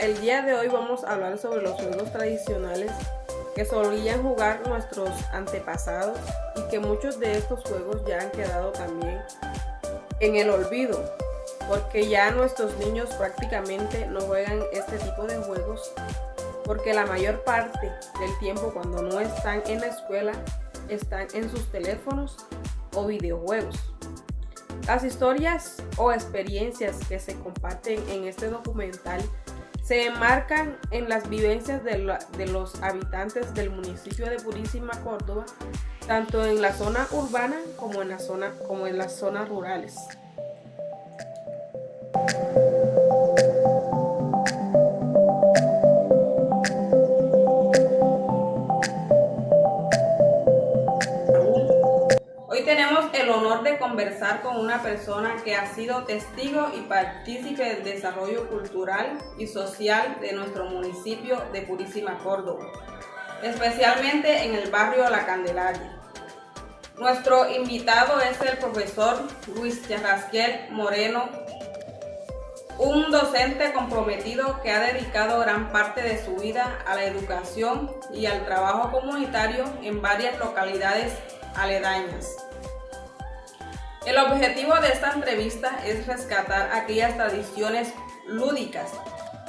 el día de hoy vamos a hablar sobre los juegos tradicionales que solían jugar nuestros antepasados y que muchos de estos juegos ya han quedado también en el olvido, porque ya nuestros niños prácticamente no juegan este tipo de juegos, porque la mayor parte del tiempo cuando no están en la escuela están en sus teléfonos o videojuegos. Las historias o experiencias que se comparten en este documental se enmarcan en las vivencias de los habitantes del municipio de Purísima, Córdoba, tanto en la zona urbana como en las zonas rurales. Hoy tenemos el honor de conversar con una persona que ha sido testigo y partícipe del desarrollo cultural y social de nuestro municipio de Purísima, Córdoba, especialmente en el barrio La Candelaria. Nuestro invitado es el profesor Luis Yarraskiel Moreno, un docente comprometido que ha dedicado gran parte de su vida a la educación y al trabajo comunitario en varias localidades aledañas. El objetivo de esta entrevista es rescatar aquellas tradiciones lúdicas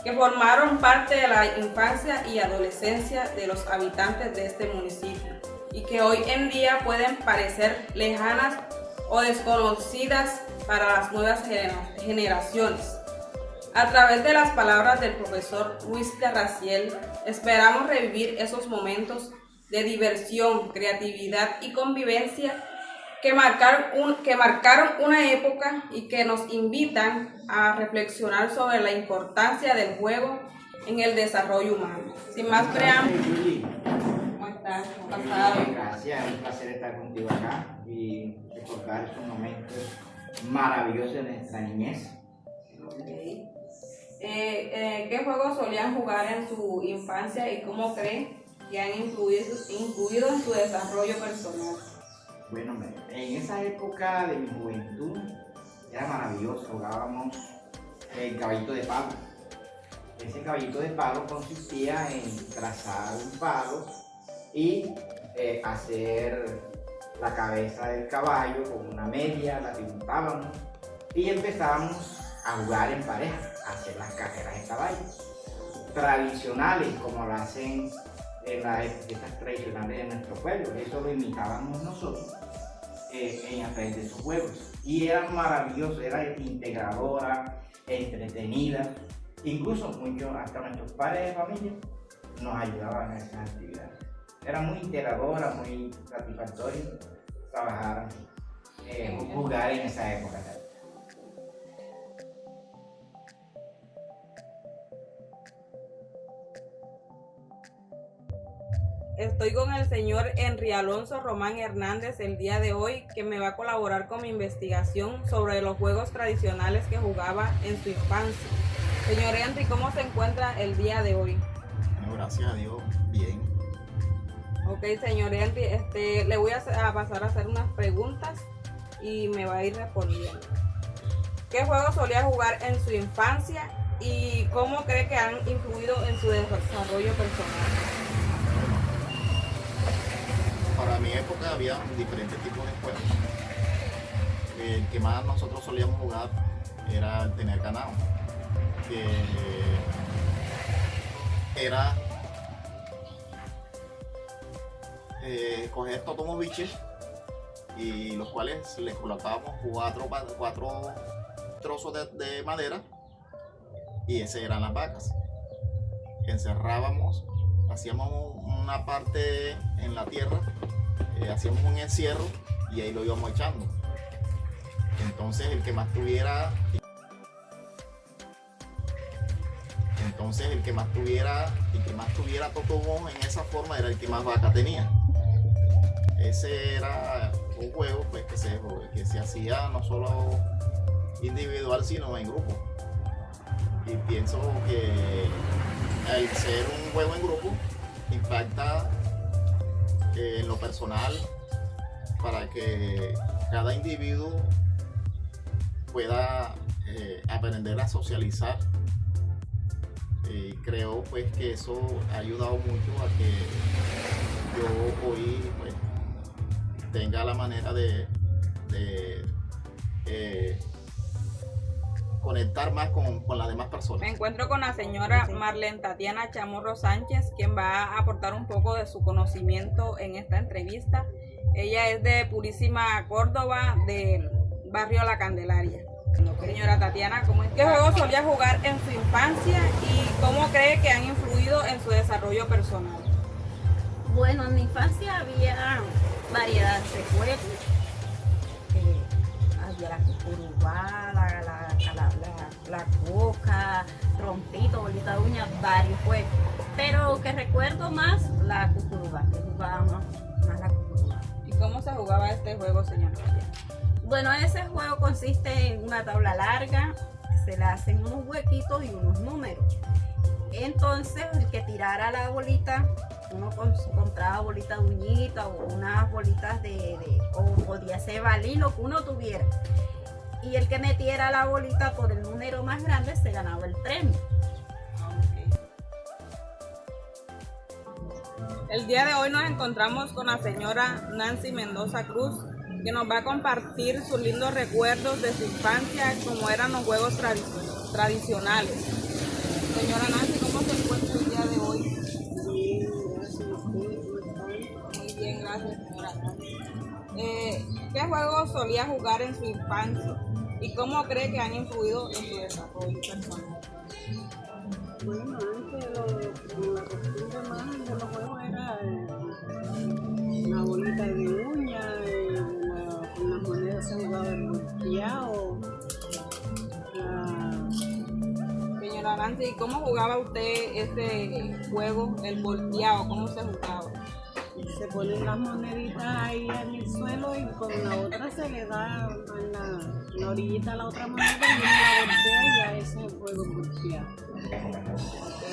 que formaron parte de la infancia y adolescencia de los habitantes de este municipio y que hoy en día pueden parecer lejanas o desconocidas para las nuevas generaciones. A través de las palabras del profesor Luis Yarraskiel, esperamos revivir esos momentos de diversión, creatividad y convivencia que marcaron una época y que nos invitan a reflexionar sobre la importancia del juego en el desarrollo humano. Sin más preámbulos, ¿cómo estás? ¿Cómo has pasado? Gracias, es un placer estar contigo acá y recordar esos momentos maravillosos de nuestra niñez. Okay. ¿Qué juegos solían jugar en su infancia y cómo creen que han influido en su desarrollo personal? Bueno, en esa época de mi juventud era maravilloso, jugábamos el caballito de palo. Ese caballito de palo consistía en trazar un palo y hacer la cabeza del caballo con una media, la dibujábamos y empezábamos a jugar en pareja, a hacer las carreras de caballos tradicionales como lo hacen en las fiestas tradicionales de nuestro pueblo. Eso lo imitábamos nosotros a través de esos juegos y era maravilloso, era integradora, entretenida, incluso hasta nuestros padres de familia nos ayudaban en esas actividades. Era muy integradora, muy satisfactorio trabajar, jugar en esa época. Estoy con el señor Henry Alonso Román Hernández el día de hoy, que me va a colaborar con mi investigación sobre los juegos tradicionales que jugaba en su infancia. Señor Henry, ¿cómo se encuentra el día de hoy? Bueno, gracias a Dios, bien. Ok, señor Henry, le voy a pasar a hacer unas preguntas y me va a ir respondiendo. ¿Qué juegos solía jugar en su infancia y cómo cree que han influido en su desarrollo personal? Para mi época había diferentes tipos de juegos. El que más nosotros solíamos jugar era el tener ganado, que era coger totomoviches y los cuales les colocábamos cuatro trozos de madera y esas eran las vacas. Encerrábamos, hacíamos una parte en la tierra, hacíamos un encierro y ahí lo íbamos echando. Entonces el que más tuviera totobón en esa forma era el que más vaca tenía. Ese era un juego pues, que se hacía no solo individual sino en grupo. Y pienso que al ser un juego en grupo impacta en lo personal para que cada individuo pueda aprender a socializar Creo pues que eso ha ayudado mucho a que yo hoy pues tenga la manera de conectar más con las demás personas. Me encuentro con la señora Marlene Tatiana Chamorro Sánchez, quien va a aportar un poco de su conocimiento en esta entrevista. Ella es de Purísima, Córdoba, del barrio La Candelaria. Señora Tatiana, ¿qué juegos solía jugar en su infancia y cómo cree que han influido en su desarrollo personal? Bueno, en mi infancia había variedad de juegos. Había la cucurubá, la coca, trompito, bolita de uña, varios juegos. Pero que recuerdo más la cucurubá, que jugábamos más la cucurubá. ¿Y cómo se jugaba este juego, señora Tatiana? Bueno, ese juego consiste en una tabla larga, se le hacen unos huequitos y unos números. Entonces, el que tirara la bolita, uno compraba bolitas de uñita o unas bolitas o podía ser balín, lo que uno tuviera. Y el que metiera la bolita por el número más grande se ganaba el premio. El día de hoy nos encontramos con la señora Nancy Mendoza Cruz, que nos va a compartir sus lindos recuerdos de su infancia, como eran los juegos tradicionales. Señora Nancy, ¿cómo se encuentra el día de hoy? Muy bien, gracias, señora Nancy. ¿Qué juegos solía jugar en su infancia y cómo cree que han influido en su desarrollo personal? Bueno, antes la costumbre más de los juegos era una bolita de uña, con las monedas se jugaba el volteado. Señora Nancy, ¿cómo jugaba usted este juego, el volteado? ¿Cómo se jugaba? Se ponen las moneditas ahí en el suelo y con la otra se le da en la orillita la otra moneda y uno la voltea y ya ese es el juego volteado.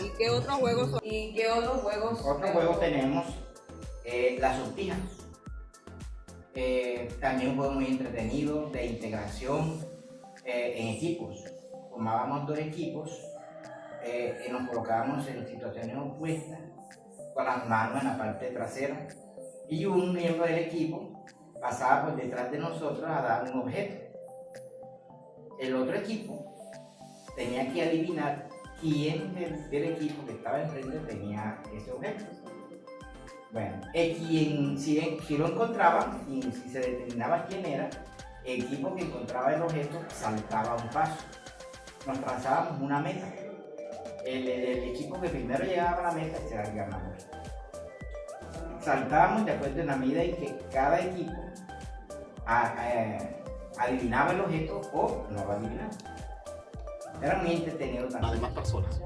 ¿Y qué otros juegos son? ¿Y qué otros juegos? Otros juegos tenemos la sortija. También un juego muy entretenido de integración en equipos. Formábamos dos equipos y nos colocábamos en situaciones opuestas con las manos en la parte trasera y un miembro del equipo pasaba por detrás de nosotros a dar un objeto. El otro equipo tenía que adivinar quién del equipo que estaba enfrente tenía ese objeto. Bueno, si lo encontraban y si se determinaba quién era, el equipo que encontraba el objeto saltaba un paso. Nos trazábamos una meta. El equipo que primero llegaba a la meta era el ganador. Saltábamos de acuerdo en la medida en que cada equipo adivinaba el objeto o no lo adivinaba. Era muy entretenido también. Las demás personas.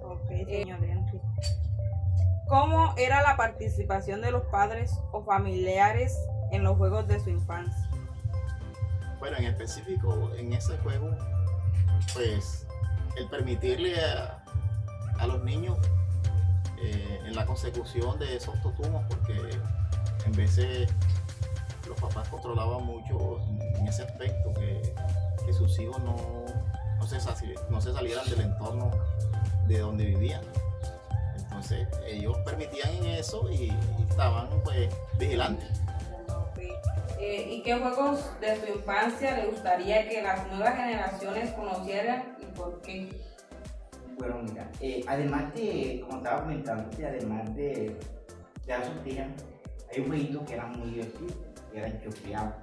Ok, señor Henry. ¿Cómo era la participación de los padres o familiares en los juegos de su infancia? Bueno, en específico, en ese juego, pues, el permitirle a los niños en la consecución de esos totumos, porque en veces los papás controlaban mucho en ese aspecto, que sus hijos no se salieran del entorno de donde vivían. Entonces ellos permitían en eso y estaban pues vigilantes. Okay. ¿Y qué juegos de su infancia le gustaría que las nuevas generaciones conocieran y por qué? Bueno, mira, además de, como estaba comentando, además de la sortija, hay un jueguito que era muy divertido, que era el chopeado.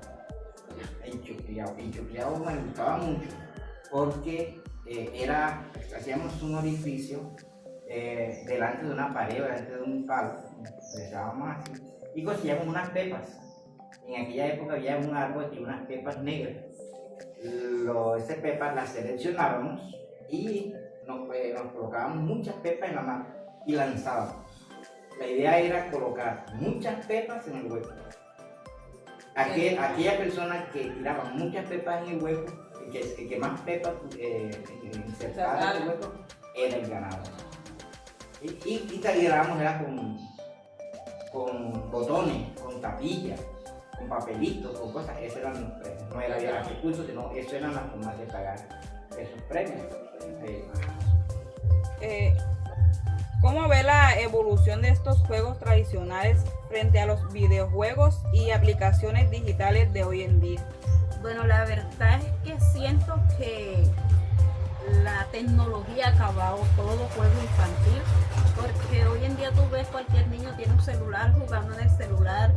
El chopeado me gustaba mucho porque hacíamos un orificio delante de una pared, delante de un palo, le echábamos así, y cosíamos unas pepas. En aquella época había un árbol que tenía unas pepas negras. Esas pepas las seleccionábamos y nos colocábamos muchas pepas en la mano y lanzábamos. La idea era colocar muchas pepas en el hueco. Aquella persona que tiraba muchas pepas en el hueco, el que más pepas insertaba en el hueco, era el ganador. Y calibramos era con botones, con tapillas, con papelitos, con cosas. Esos eran los premios. No era bien el recurso, sino eso eran las formas de pagar esos premios. ¿Cómo ve la evolución de estos juegos tradicionales frente a los videojuegos y aplicaciones digitales de hoy en día? Bueno, la verdad es que siento que la tecnología ha acabado todo juego infantil, porque hoy en día tú ves cualquier niño tiene un celular jugando en el celular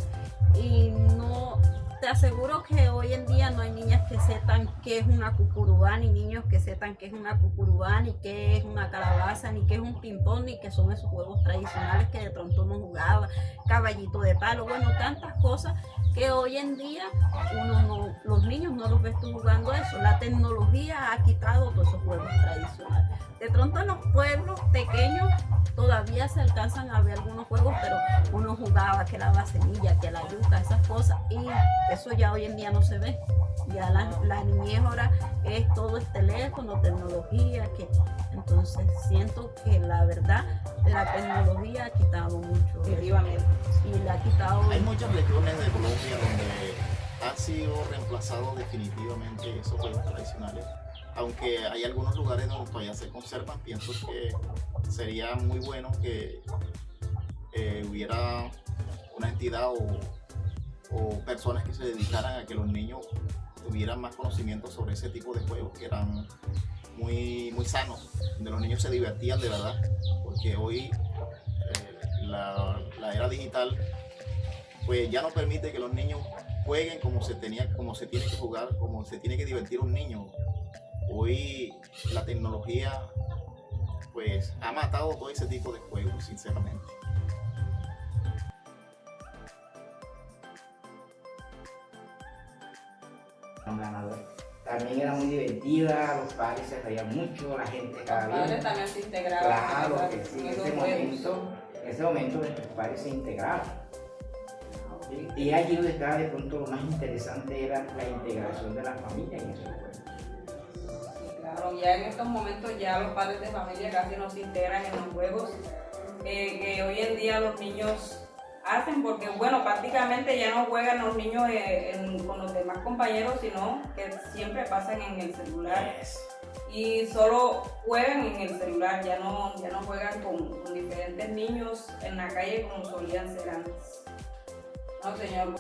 y no, te aseguro que hoy en día no hay niñas que sepan qué es una cucurubá, ni niños que sepan qué es una cucurubá, ni qué es una calabaza, ni qué es un ping-pong, ni qué son esos juegos tradicionales que de pronto uno jugaba, caballito de palo, bueno, tantas cosas que hoy en día los niños no los ves tú jugando eso. La tecnología ha quitado todos esos juegos tradicionales. De pronto en los pueblos pequeños todavía se alcanzan a ver algunos juegos, pero uno jugaba que la semilla, que la yuca, esas cosas, y eso ya hoy en día no se ve. Ya la niñez ahora es todo es teléfono, tecnología, entonces siento que la verdad la tecnología ha quitado mucho. Definitivamente. Y le ha quitado. Hay muchas regiones de Colombia donde han sido reemplazados definitivamente esos juegos tradicionales. Aunque hay algunos lugares donde todavía se conservan, pienso que sería muy bueno que hubiera una entidad o personas que se dedicaran a que los niños tuvieran más conocimiento sobre ese tipo de juegos que eran muy sanos, donde los niños se divertían de verdad, porque hoy la era digital pues ya no permite que los niños jueguen como se tiene que jugar, como se tiene que divertir un niño. Hoy la tecnología pues ha matado todo ese tipo de juegos, sinceramente. También era muy divertida, los padres se reían mucho, la gente cada Los padres día. también se integraban. Claro que sí, en esos ese momento nuestros padres se integraban. Y allí donde estaba de pronto lo más interesante era la integración de la familia en esos juegos. Claro, ya en estos momentos ya los padres de familia casi no se integran en los juegos que hoy en día los niños hacen, porque bueno, prácticamente ya no juegan los niños con los demás compañeros, sino que siempre pasan en el celular y solo juegan en el celular, ya no juegan con diferentes niños en la calle como solían ser antes. No, señor.